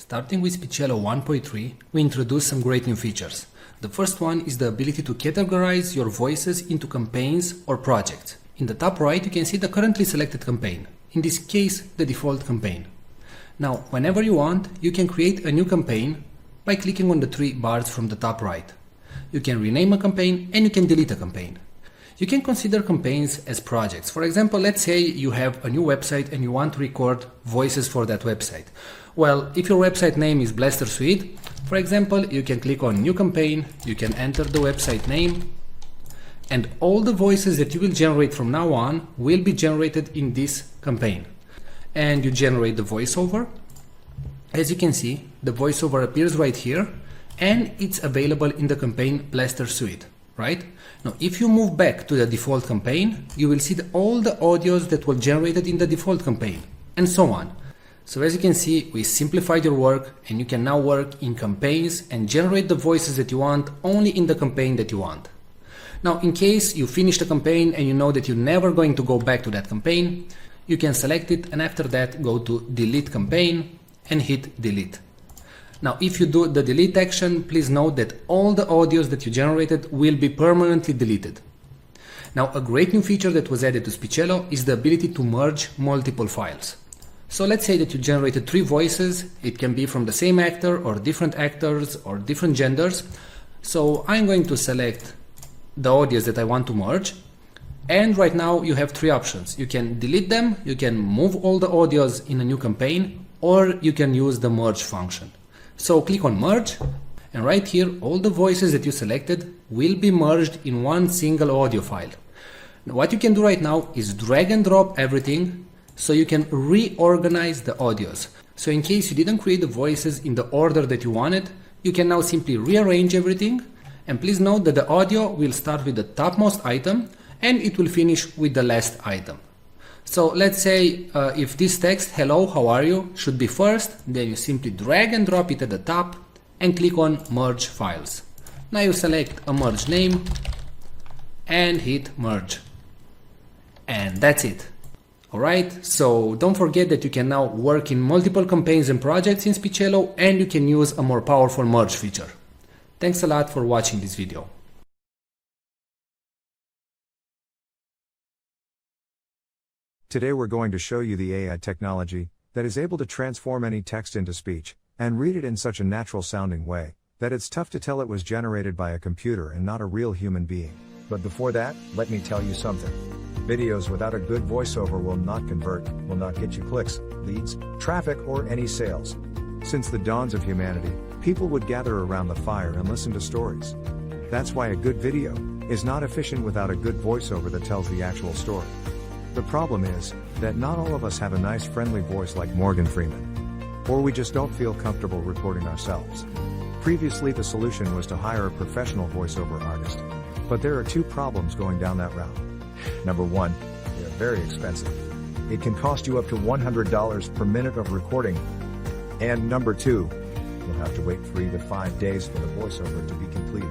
Starting with Speechelo 1.3, we introduced some great new features. The first one is the ability to categorize your voices into campaigns or projects. In the top right, you can see the currently selected campaign. In this case, the default campaign. Now, whenever you want, you can create a new campaign by clicking on the three bars from the top right. You can rename a campaign and you can delete a campaign. You can consider campaigns as projects. For example, let's say you have a new website and you want to record voices for that website. Well, if your website name is Blaster Suite, for example, you can click on New Campaign, you can enter the website name, and all the voices that you will generate from now on will be generated in this campaign. And you generate the voiceover. As you can see, the voiceover appears right here, and it's available in the campaign Blaster Suite, right? Now, if you move back to the default campaign, you will see all the audios that were generated in the default campaign, and so on. So as you can see, we simplified your work, and you can now work in campaigns and generate the voices that you want only in the campaign that you want. Now, in case you finish the campaign and you know that you're never going to go back to that campaign, you can select it and after that go to Delete Campaign and hit Delete. Now, if you do the delete action, please note that all the audios that you generated will be permanently deleted. Now, a great new feature that was added to Speechelo is the ability to merge multiple files. So let's say that you generated 3 voices. It can be from the same actor or different actors or different genders. So I'm going to select the audios that I want to merge. And right now you have 3 options. You can delete them, you can move all the audios in a new campaign, or you can use the merge function. So click on merge, and right here all the voices that you selected will be merged in one single audio file. Now, what you can do right now is drag and drop everything so you can reorganize the audios. So in case you didn't create the voices in the order that you wanted, you can now simply rearrange everything. And please note that the audio will start with the topmost item and it will finish with the last item. So let's say if this text, hello, how are you, should be first, then you simply drag and drop it at the top and click on merge files. Now you select a merge name and hit merge. And that's it. Alright, so don't forget that you can now work in multiple campaigns and projects in Speechelo, and you can use a more powerful merge feature. Thanks a lot for watching this video. Today we're going to show you the AI technology that is able to transform any text into speech and read it in such a natural sounding way that it's tough to tell it was generated by a computer and not a real human being. But before that, let me tell you something. Videos without a good voiceover will not convert, will not get you clicks, leads, traffic, or any sales. Since the dawns of humanity, people would gather around the fire and listen to stories. That's why a good video is not efficient without a good voiceover that tells the actual story. The problem is that not all of us have a nice friendly voice like Morgan Freeman. Or we just don't feel comfortable recording ourselves. Previously the solution was to hire a professional voiceover artist. But there are 2 problems going down that route. Number 1, they are very expensive. It can cost you up to $100 per minute of recording. And number 2, you'll have to wait 3 to 5 days for the voiceover to be completed.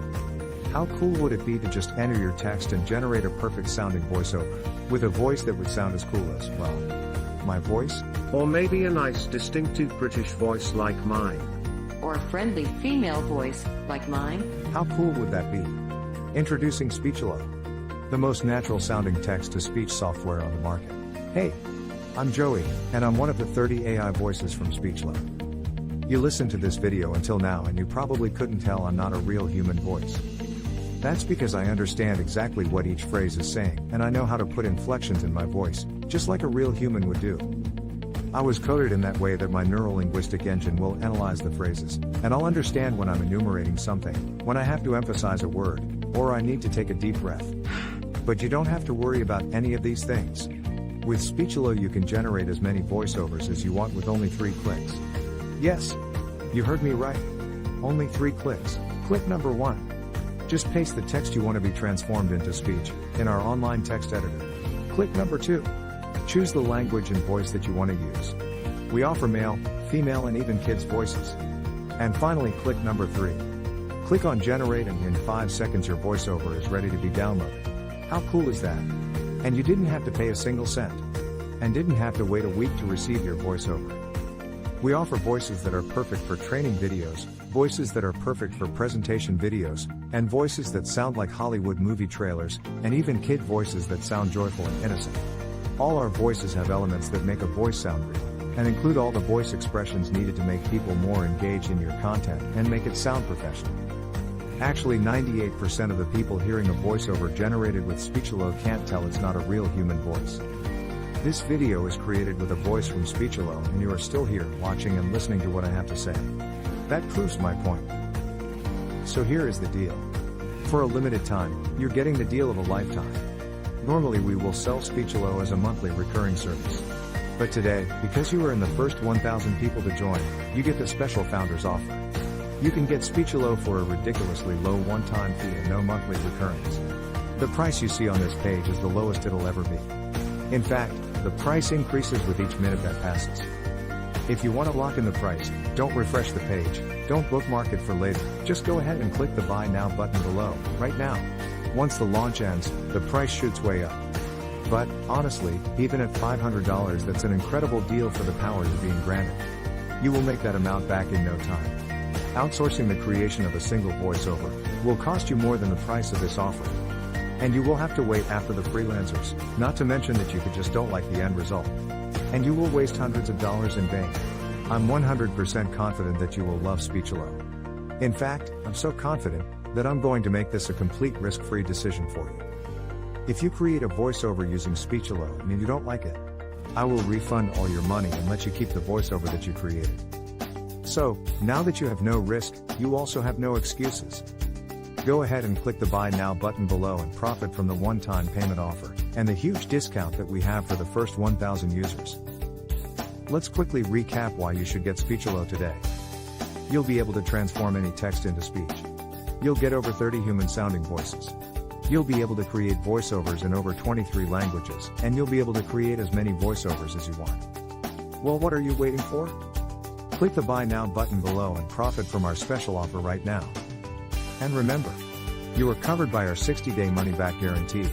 How cool would it be to just enter your text and generate a perfect sounding voiceover, with a voice that would sound as cool as, well, my voice? Or maybe a nice distinctive British voice like mine. Or a friendly female voice like mine? How cool would that be? Introducing Speechelo, the most natural sounding text-to-speech software on the market. Hey, I'm Joey, and I'm one of the 30 AI voices from Speechelo. You listened to this video until now and you probably couldn't tell I'm not a real human voice. That's because I understand exactly what each phrase is saying, and I know how to put inflections in my voice, just like a real human would do. I was coded in that way that my neuro-linguistic engine will analyze the phrases, and I'll understand when I'm enumerating something, when I have to emphasize a word, or I need to take a deep breath. But you don't have to worry about any of these things. With Speechelo you can generate as many voiceovers as you want with only 3 clicks. Yes, you heard me right. Only 3 clicks. Click number 1. Just paste the text you want to be transformed into speech in our online text editor. Click number 2. Choose the language and voice that you want to use. We offer male, female, and even kids' voices. And finally, click number 3. Click on generate and in 5 seconds your voiceover is ready to be downloaded. How cool is that? And you didn't have to pay a single cent. And didn't have to wait a week to receive your voiceover. We offer voices that are perfect for training videos, voices that are perfect for presentation videos, and voices that sound like Hollywood movie trailers, and even kid voices that sound joyful and innocent. All our voices have elements that make a voice sound real, and include all the voice expressions needed to make people more engaged in your content and make it sound professional. Actually, 98% of the people hearing a voiceover generated with Speechelo can't tell it's not a real human voice. This video is created with a voice from Speechelo, and you are still here, watching and listening to what I have to say. That proves my point. So here is the deal. For a limited time, you're getting the deal of a lifetime. Normally we will sell Speechelo as a monthly recurring service. But today, because you are in the first 1,000 people to join, you get the special founders offer. You can get Speechelo for a ridiculously low one-time fee and no monthly recurrings. The price you see on this page is the lowest it'll ever be. In fact, the price increases with each minute that passes. If you want to lock in the price, don't refresh the page, don't bookmark it for later, just go ahead and click the Buy Now button below, right now. Once the launch ends, the price shoots way up. But, honestly, even at $500 that's an incredible deal for the power you're being granted. You will make that amount back in no time. Outsourcing the creation of a single voiceover will cost you more than the price of this offer. And you will have to wait after the freelancers, not to mention that you just don't like the end result. And you will waste hundreds of dollars in vain. I'm 100% confident that you will love Speechelo. In fact, I'm so confident that I'm going to make this a complete risk-free decision for you. If you create a voiceover using Speechelo and you don't like it, I will refund all your money and let you keep the voiceover that you created. So, now that you have no risk, you also have no excuses. Go ahead and click the Buy Now button below and profit from the one-time payment offer, and the huge discount that we have for the first 1,000 users. Let's quickly recap why you should get Speechelo today. You'll be able to transform any text into speech. You'll get over 30 human-sounding voices. You'll be able to create voiceovers in over 23 languages, and you'll be able to create as many voiceovers as you want. Well, what are you waiting for? Click the Buy Now button below and profit from our special offer right now. And remember, you are covered by our 60-day money-back guarantee.